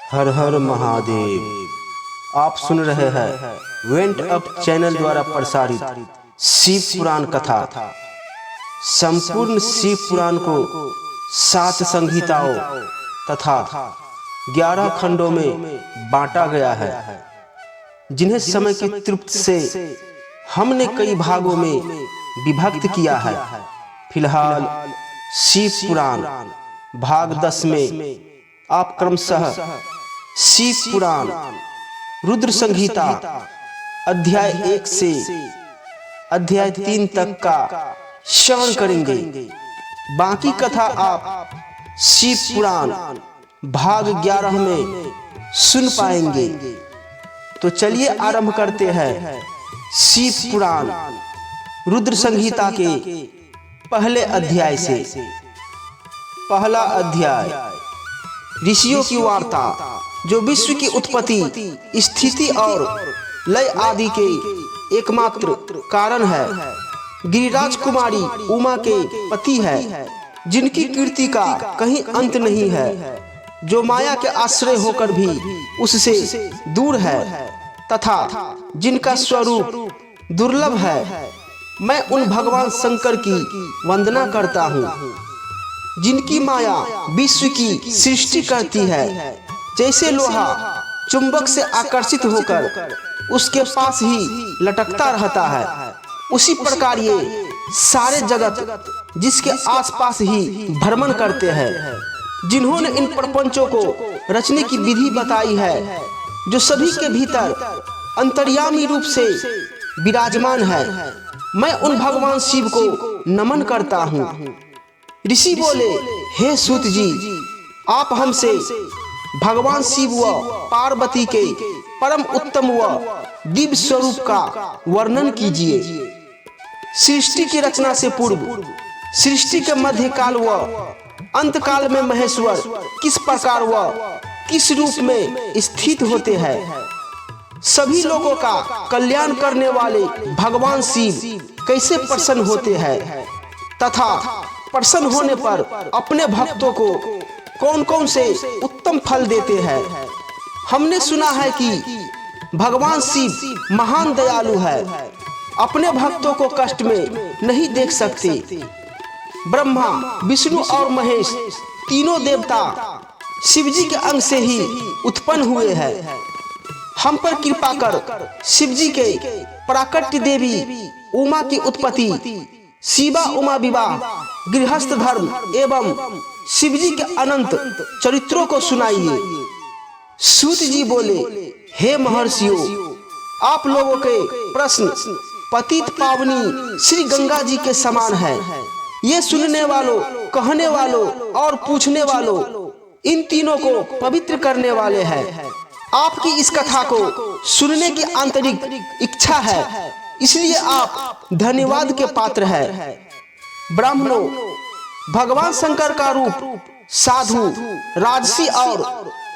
हर हर महादेव। आप सुन रहे हैं वेंट अप चैनल द्वारा प्रसारित शिव पुराण कथा। संपूर्ण शिव पुराण को 7 संहिताओं तथा 11 खंडों में बांटा गया है, जिन्हें समय की तृप्ति से हमने कई भागों में विभक्त किया है। फिलहाल शिव पुराण भाग 10 में आप क्रमशः शिव पुराण रुद्र संहिता अध्याय 1 से अध्याय 3 तक का श्रवण करेंगे। बाकी कथा आप शिव पुराण भाग 11 में सुन पाएंगे। तो चलिए आरंभ करते हैं शिव पुराण रुद्र संहिता के पहले अध्याय से। पहला अध्याय ऋषियों की वार्ता, जो विश्व की उत्पत्ति, स्थिति और लय आदि के एकमात्र कारण है। गिरिराज कुमारी उमा के पति है, जिनकी कीर्ति का कहीं अंत नहीं है, जो माया के आश्रय होकर भी उससे दूर है तथा जिनका स्वरूप दुर्लभ है। मैं उन भगवान शंकर की वंदना करता हूँ, जिनकी माया विश्व की सृष्टि करती है। जैसे लोहा चुंबक से आकर्षित होकर उसके पास ही लटकता रहता है, उसी प्रकार ये सारे जगत जिसके आसपास ही भ्रमण करते हैं। जिन्होंने इन प्रपंचों को रचने की विधि बताई है, जो सभी के भीतर अंतर्यामी रूप से विराजमान है, मैं उन भगवान शिव को नमन करता हूँ। ऋषि बोले, हे सूत जी, आप हमसे भगवान शिव व पार्वती के परम उत्तम व दिव्य स्वरूप का वर्णन कीजिए। सृष्टि की रचना से पूर्व, सृष्टि के मध्य काल व अंत काल में महेश्वर किस प्रकार व किस रूप में स्थित होते हैं। सभी लोगों का कल्याण करने वाले भगवान शिव कैसे प्रसन्न होते हैं तथा प्रसन्न होने पर अपने भक्तों को कौन कौन से उत्तम फल देते हैं। हमने सुना है कि भगवान शिव महान दयालु है, अपने भक्तों को कष्ट में नहीं देख सकते। ब्रह्मा, विष्णु और महेश तीनों देवता शिव जी के अंग से ही उत्पन्न हुए हैं। हम पर कृपा कर शिव जी के प्राकट्य देवी उमा की उत्पत्ति, शिवा उमा विवाह, गृहस्थ धर्म एवं शिवजी के अनंत चरित्रों को सुनाइए। सूत जी बोले, हे महर्षियों, आप लोगों के प्रश्न पतित पावनी श्री गंगा जी के समान है। ये सुनने वालों, कहने वालों और पूछने वालों, इन तीनों को पवित्र करने वाले हैं। आपकी इस कथा को सुनने की आंतरिक इच्छा है, इसलिए आप धन्यवाद के पात्र हैं। ब्राह्मणों, भगवान शंकर का रूप साधु, राजसी और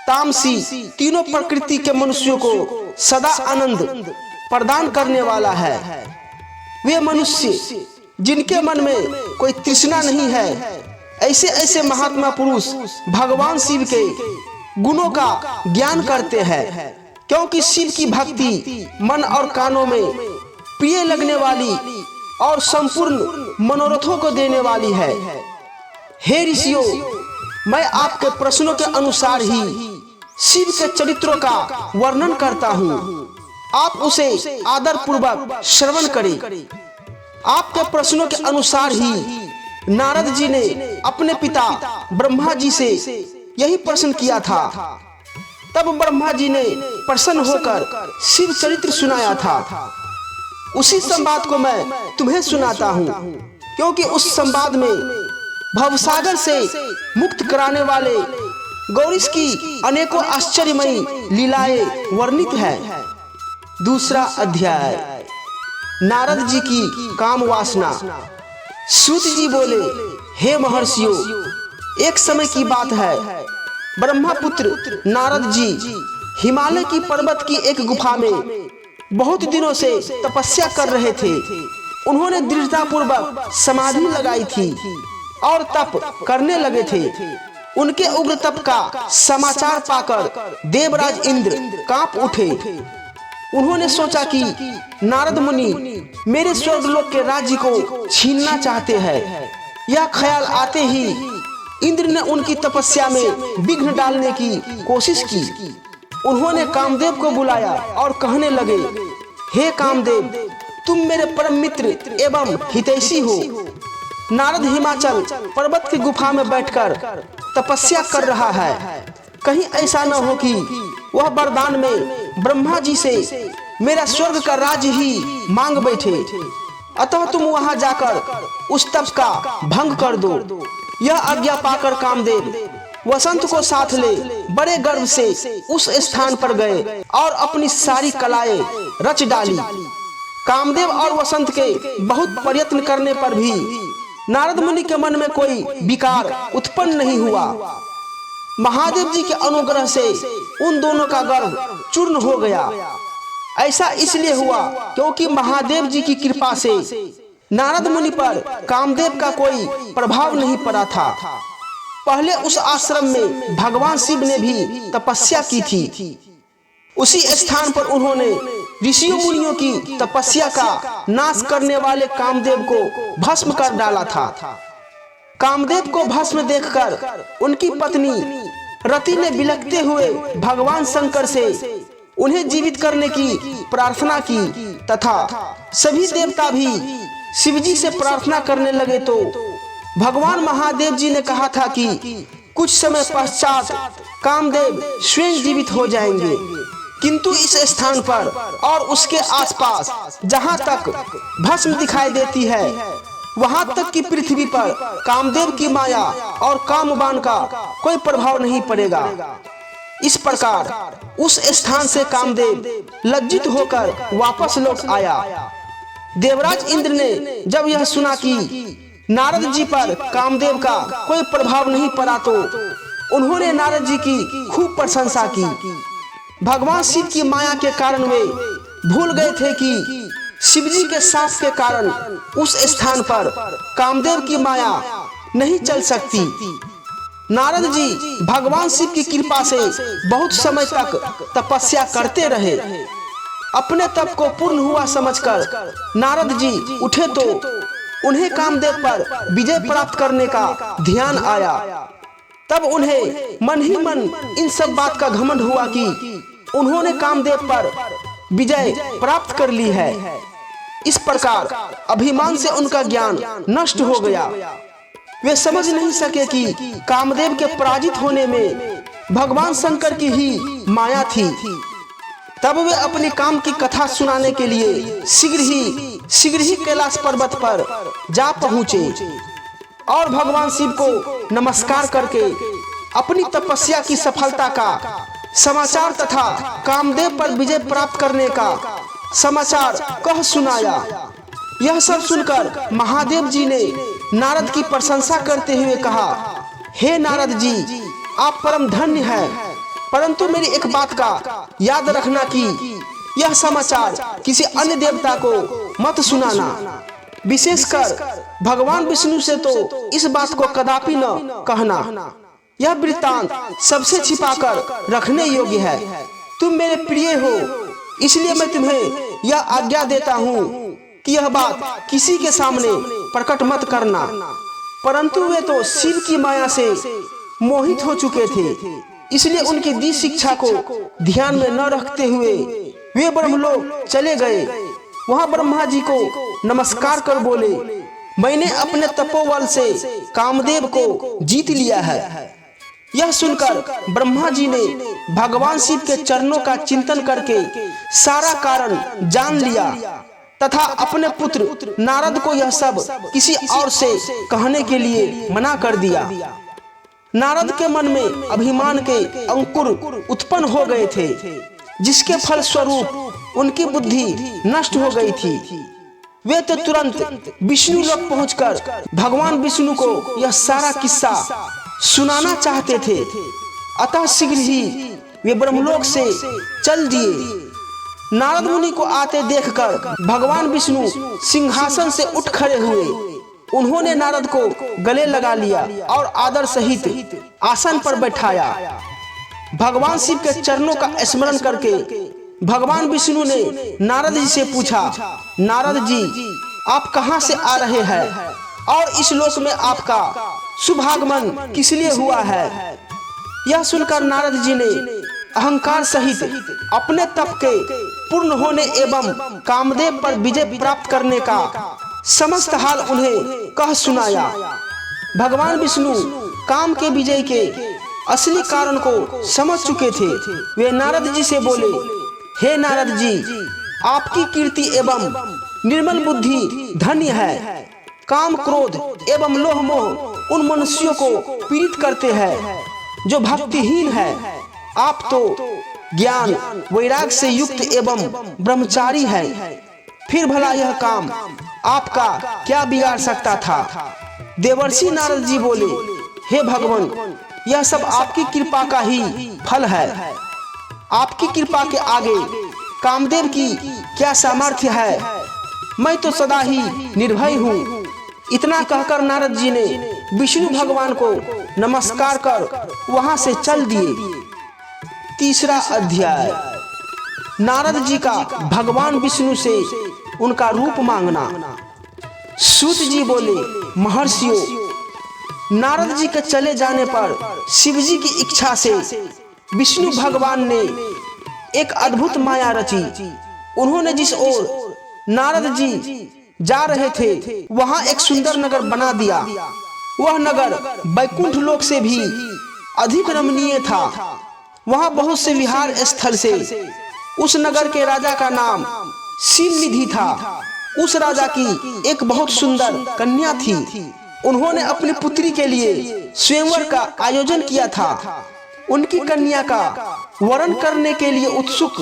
तामसी तीनों प्रकृति के मनुष्यों को सदा आनंद प्रदान करने वाला है। वे मनुष्य जिनके मन में कोई तृष्णा नहीं है, ऐसे ऐसे महात्मा पुरुष भगवान शिव के गुणों का ज्ञान करते हैं, क्योंकि शिव की भक्ति मन और कानों में प्रिय लगने वाली और संपूर्ण मनोरथों को देने वाली है। हे ऋषियों, मैं आपके प्रश्नों के अनुसार ही शिव के चरित्रों का वर्णन करता हूँ। आप उसे आदर पूर्वक श्रवण करें। आपके प्रश्नों के अनुसार ही नारद जी ने अपने पिता ब्रह्मा जी से यही प्रश्न किया था। तब ब्रह्मा जी ने प्रसन्न होकर शिव चरित्र सुनाया था। उसी संवाद को मैं तुम्हें सुनाता हूँ, क्योंकि उस संवाद में भवसागर से मुक्त कराने वाले गौरीश की अनेकों आश्चर्यमयी लीलाएं वर्णित है। दूसरा अध्याय नारद जी की काम वासना। सूत जी बोले, हे महर्षियों, एक समय की बात है, ब्रह्मपुत्र नारद जी हिमालय की पर्वत की एक गुफा में बहुत दिनों से तपस्या कर रहे थे। उन्होंने दृढ़ता पूर्वक समाधि लगाई थी और तप करने लगे थे। उनके उग्र तप का समाचार पाकर देवराज इंद्र कांप उठे। उन्होंने सोचा कि नारद मुनि मेरे स्वर्गलोक के राज्य को छीनना चाहते हैं। यह ख्याल आते ही इंद्र ने उनकी तपस्या में विघ्न डालने की कोशिश की। उन्होंने कामदेव को बुलाया और कहने लगे, हे कामदेव, तुम मेरे परम मित्र एवं हितैषी हो। नारद हिमाचल पर्वत की गुफा में बैठकर तपस्या कर रहा है। कहीं ऐसा न हो कि वह वरदान में ब्रह्मा जी से मेरा स्वर्ग का राज्य ही मांग बैठे। अतः तुम वहां जाकर उस तप का भंग कर दो। यह आज्ञा पाकर कामदेव वसंत को साथ ले बड़े गर्व से उस स्थान पर गए और अपनी सारी कलाएं रच डाली। कामदेव और वसंत के बहुत प्रयत्न करने पर भी नारद मुनि के मन में कोई विकार उत्पन्न नहीं हुआ। महादेव जी के अनुग्रह से उन दोनों का गर्व चूर्ण हो गया। ऐसा इसलिए हुआ क्योंकि महादेव जी की कृपा से नारद मुनि पर कामदेव का कोई प्रभाव नहीं पड़ा था। पहले उस आश्रम में भगवान शिव ने भी तपस्या की थी। उसी स्थान पर उन्होंने ऋषियों मुनियों की तपस्या का नाश करने वाले कामदेव को भस्म कर डाला था। कामदेव को भस्म देखकर उनकी पत्नी रति ने बिलखते हुए भगवान शंकर से उन्हें जीवित करने की प्रार्थना की तथा सभी देवता भी शिवजी से प्रार्थना करने लगे। तो भगवान महादेव जी ने कहा था कि कुछ समय पश्चात कामदेव स्वयं जीवित हो जाएंगे, किंतु इस स्थान पर और उसके आसपास जहां तक भस्म दिखाई देती है वहां तक की पृथ्वी पर कामदेव की माया और कामबाण का कोई प्रभाव नहीं पड़ेगा। इस प्रकार उस स्थान से कामदेव लज्जित होकर वापस लौट आया। देवराज इंद्र ने जब यह सुना कि नारद जी पर कामदेव का कोई प्रभाव नहीं पड़ा तो उन्होंने नारद जी की खूब प्रशंसा की। भगवान शिव की माया के कारण वे भूल गए थे कि शिवजी के साप के कारण उस स्थान पर कामदेव की माया नहीं चल सकती। नारद जी भगवान शिव की कृपा से बहुत समय तक तपस्या करते रहे। अपने तप को पूर्ण हुआ समझकर नारद जी उठे तो उन्हें कामदेव पर विजय प्राप्त करने का ध्यान आया। तब उन्हें मन ही मन इन सब बात का घमंड हुआ कि उन्होंने कामदेव पर विजय प्राप्त कर ली है। इस प्रकार अभिमान से उनका ज्ञान नष्ट हो गया। वे समझ नहीं सके कि कामदेव के पराजित होने में भगवान शंकर की ही माया थी। तब वे अपनी काम की कथा सुनाने के लिए शीघ्र ही कैलाश पर्वत पर जा पहुंचे और भगवान शिव को नमस्कार करके अपनी तपस्या की सफलता का समाचार तथा कामदेव पर विजय प्राप्त करने का समाचार कह सुनाया। यह सब सुनकर महादेव जी ने नारद की प्रशंसा करते हुए कहा, हे नारद जी, आप परम धन्य हैं, परंतु मेरी एक बात का याद रखना कि यह समाचार किसी अन्य देवता को मत सुनाना। विशेषकर भगवान विष्णु से तो इस बात को कदापि न कहना। यह वृत्तांत सबसे छिपाकर रखने योग्य है। तुम मेरे प्रिय हो, इसलिए मैं तुम्हें यह आज्ञा देता हूँ कि यह बात किसी के सामने प्रकट मत करना। परंतु वे तो शिव की माया से मोहित हो चुके थे, इसलिए उनकी दी शिक्षा को ध्यान में न रखते हुए वे ब्रह्मलोक चले गए। वहां ब्रह्मा जी को नमस्कार कर बोले, मैंने अपने तपोबल से कामदेव को जीत लिया है। यह सुनकर ब्रह्मा जी ने भगवान शिव के चरणों का चिंतन करके सारा कारण जान लिया तथा अपने पुत्र नारद को यह सब किसी और से कहने के लिए मना कर दिया। नारद के मन में अभिमान के अंकुर उत्पन्न हो गए थे, जिसके फल स्वरूप उनकी बुद्धि नष्ट हो गई थी। वे तो तुरंत विष्णु लोक पहुंचकर भगवान विष्णु को यह सारा किस्सा सुनाना चाहते थे। अतः शीघ्र ही वे ब्रह्मलोक से चल दिए। नारद मुनि को आते देखकर भगवान विष्णु सिंहासन से उठ खड़े हुए उन्होंने नारद को गले लगा लिया और आदर सहित आसन पर बैठाया। भगवान शिव के चरणों का स्मरण करके भगवान विष्णु ने नारद जी से पूछा, नारद जी आप कहां से आ रहे हैं और इस लोक में आपका शुभागमन किस लिए हुआ है? यह सुनकर नारद जी ने अहंकार सहित अपने तप के पूर्ण होने एवं कामदेव पर विजय प्राप्त करने का समस्त हाल उन्हें कह सुनाया। भगवान विष्णु काम के विजय के असली कारण को समझ चुके थे। वे नारद जी से बोले, हे नारद जी, आपकी कीर्ति एवं निर्मल बुद्धि धन्य है। काम क्रोध एवं लोह मोह उन मनुष्यों को पीड़ित करते हैं जो भक्तिहीन है। आप तो ज्ञान वैराग से युक्त एवं ब्रह्मचारी है, फिर भला यह काम आपका क्या बिगाड़ सकता था? देवर्षि नारद जी बोले, हे भगवान, यह सब आपकी कृपा का ही फल है। आपकी कृपा के आगे कामदेव की क्या सामर्थ्य है? मैं तो सदा ही निर्भय हूँ। इतना कहकर नारद जी ने विष्णु भगवान को नमस्कार कर वहां से चल दिए। तीसरा अध्याय, नारद जी का भगवान विष्णु से उनका रूप मांगना। सूत जी बोले, महर्षियों, नारद जी के चले जाने पर शिव जी की इच्छा से विष्णु भगवान ने एक अद्भुत माया रची। उन्होंने जिस ओर नारद जी जा रहे थे वहां एक सुंदर नगर बना दिया। वह नगर बैकुंठ लोक से भी अधिक रमणीय था। वहां बहुत से विहार स्थल से उस नगर के राजा का नाम शिवनिधि था। उस राजा की एक बहुत सुंदर कन्या थी। उन्होंने अपनी पुत्री के लिए स्वयंवर का आयोजन किया था। उनकी कन्या का वरण करने के लिए उत्सुक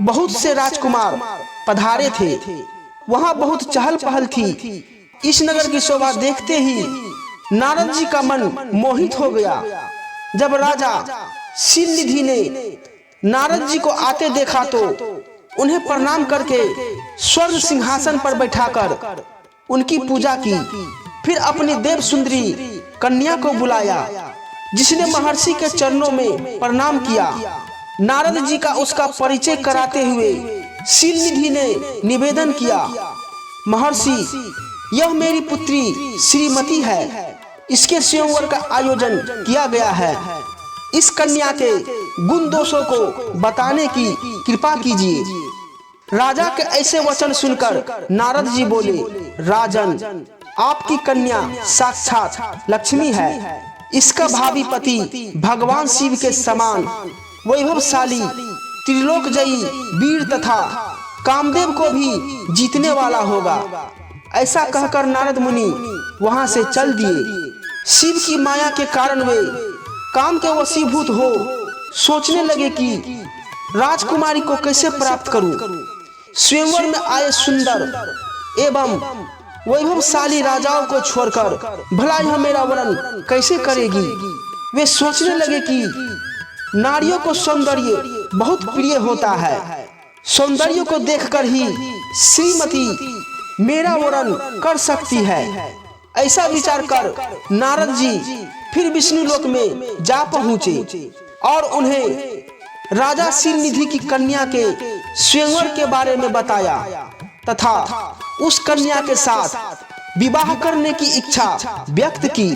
बहुत से राजकुमार पधारे थे। वहां बहुत चहल पहल थी। इस नगर की शोभा देखते ही नारद जी का मन मोहित हो गया। जब राजा शिवनिधि ने नारद जी को आते देखा तो उन्हें प्रणाम करके स्वर्ण सिंहासन पर बैठाकर उनकी पूजा की। फिर अपनी देव सुंदरी कन्या को बुलाया, जिसने महर्षि के चरणों में प्रणाम किया। नारद जी का उसका परिचय कराते हुए शिवनिधि ने निवेदन किया, महर्षि, यह मेरी पुत्री श्रीमती है। इसके स्वयंवर का आयोजन किया गया है। इस कन्या के गुण दोषों को बताने की कृपा कीजिए। राजा के ऐसे वचन सुनकर नारद जी बोले, राजन, आपकी कन्या साक्षात लक्ष्मी है। इसका भावी पति भगवान शिव के समान वैभवशाली, त्रिलोकजयी वीर तथा कामदेव को भी जीतने वाला होगा। ऐसा कहकर नारद मुनि वहां से चल दिए। शिव की माया के कारण वे काम के वशीभूत हो सोचने लगे कि राजकुमारी को कैसे प्राप्त करूं। स्वयंवर में आए सुंदर एवं वैभवशाली राजाओं को छोड़कर भला यह मेरा वरण कैसे करेगी। वे सोचने लगे कि नारियों को सौंदर्य बहुत प्रिय होता है। सौंदर्य को देखकर ही श्रीमती मेरा वरण कर सकती है। ऐसा विचार कर नारद जी फिर विष्णु लोक में जा पहुंचे और उन्हें राजा शिवनिधि की कन्या के स्वयंवर के बारे में बताया तथा उस कन्या के साथ विवाह करने की इच्छा व्यक्त की।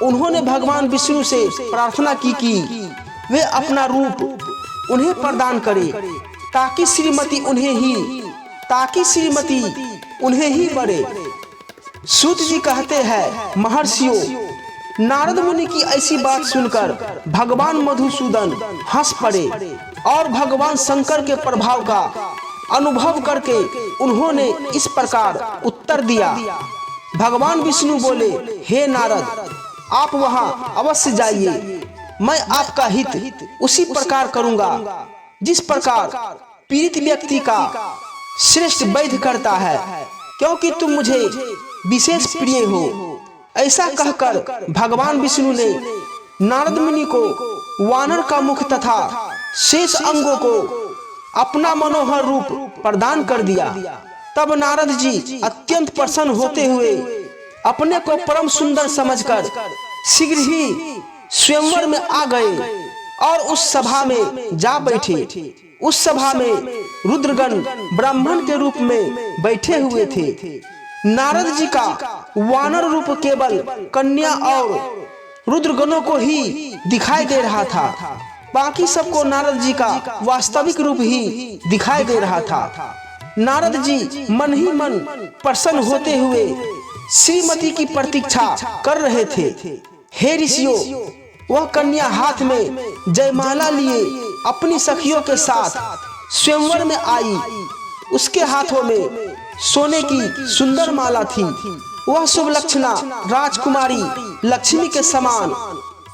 उन्होंने भगवान विष्णु से प्रार्थना की कि वे अपना रूप उन्हें प्रदान करे ताकि श्रीमती उन्हें ही बड़े। सूत जी कहते हैं, महर्षियों, नारद मुनि की ऐसी बात सुनकर भगवान मधुसूदन हंस पड़े और भगवान शंकर के प्रभाव का अनुभव करके उन्होंने इस प्रकार उत्तर दिया। भगवान विष्णु बोले, हे नारद, आप वहां अवश्य जाइए। मैं आपका हित उसी प्रकार करूंगा जिस प्रकार पीड़ित व्यक्ति का श्रेष्ठ वैद्य करता है, क्योंकि तुम मुझे विशेष प्रिय हो। ऐसा कहकर भगवान विष्णु ने नारद मुनि को वानर का मुख तथा शेष अंगों को अपना मनोहर रूप प्रदान कर दिया। तब नारद जी अत्यंत प्रसन्न होते हुए अपने को परम सुंदर समझकर शीघ्र ही स्वयंवर में आ गए और उस सभा में जा बैठे। उस सभा में रुद्रगण ब्राह्मण के रूप में बैठे हुए थे। नारद जी का वानर रूप केवल कन्या और रुद्रगणों को ही दिखाई दे रहा था, बाकी सबको नारद जी का वास्तविक रूप ही दिखाई दे रहा था। नारद जी मन ही मन प्रसन्न होते हुए श्रीमती की प्रतीक्षा कर रहे थे। हे ऋषियों, वह कन्या हाथ में जयमाला लिए अपनी सखियों के साथ स्वयंवर में आई। उसके हाथों में सोने की सुंदर माला थी। वह शुभ लक्षणा राजकुमारी लक्ष्मी के समान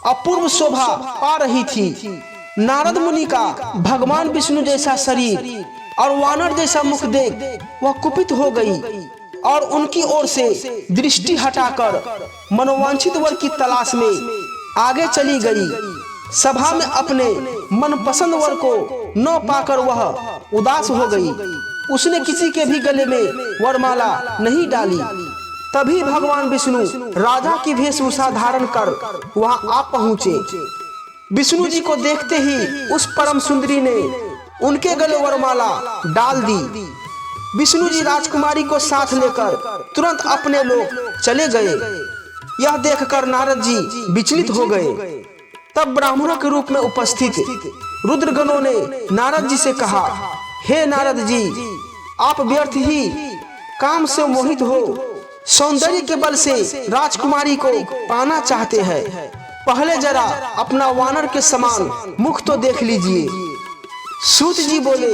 अपूर्व शोभा पा रही थी। नारद मुनि का भगवान विष्णु जैसा शरीर और वानर जैसा मुख देख वह कुपित हो गई और उनकी ओर से दृष्टि हटाकर मनोवांछित वर की तलाश में आगे चली गई। सभा में अपने मनपसंद वर को न पाकर वह उदास हो गई। उसने किसी के भी गले में वरमाला नहीं डाली। तभी भगवान विष्णु राजा की वेशभूषा धारण कर वहां आ पहुंचे। विष्णु जी को देखते ही उस परम सुंदरी ने उनके गले वरमाला डाल दी। विष्णु जी राजकुमारी को साथ लेकर तुरंत अपने लोग चले गए। यह देखकर नारद जी विचलित हो गए। तब ब्राह्मणों के रूप में उपस्थित रुद्रगणों ने नारद जी से कहा, हे नारद जी, आप व्यर्थ ही काम से मोहित हो सौंदर्य के बल से राजकुमारी को पाना चाहते हैं। पहले जरा अपना वानर के समान मुख तो देख लीजिए। सूत जी बोले।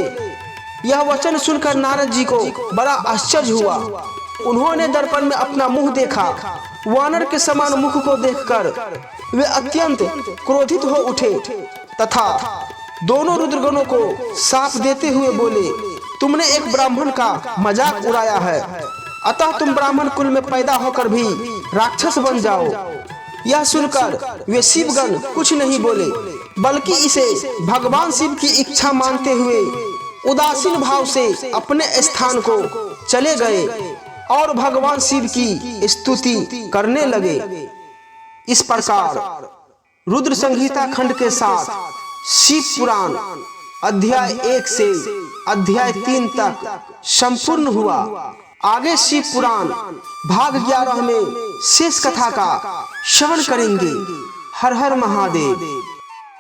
यह वचन सुनकर नारद जी को बड़ा आश्चर्य हुआ। उन्होंने दर्पण में अपना मुंह देखा। वानर के समान मुख को देखकर वे अत्यंत क्रोधित हो उठे तथा दोनों रुद्रगणों को शाप देते हुए बोले, तुमने एक ब्राह्मण का मजाक उड़ाया है, अतः तुम ब्राह्मण कुल में पैदा होकर भी राक्षस बन जाओ। यह सुनकर वे शिवगण कुछ नहीं बोले, बल्कि इसे भगवान शिव की इच्छा मानते हुए उदासीन भाव से अपने स्थान को चले गए और भगवान शिव की स्तुति करने लगे। इस प्रकार रुद्र संहिता खंड के साथ शिव पुराण अध्याय 1 से अध्याय 3 तक संपूर्ण हुआ। आगे शिव पुराण भाग 11 में शेष कथा का श्रवण करेंगे। हर हर महादेव।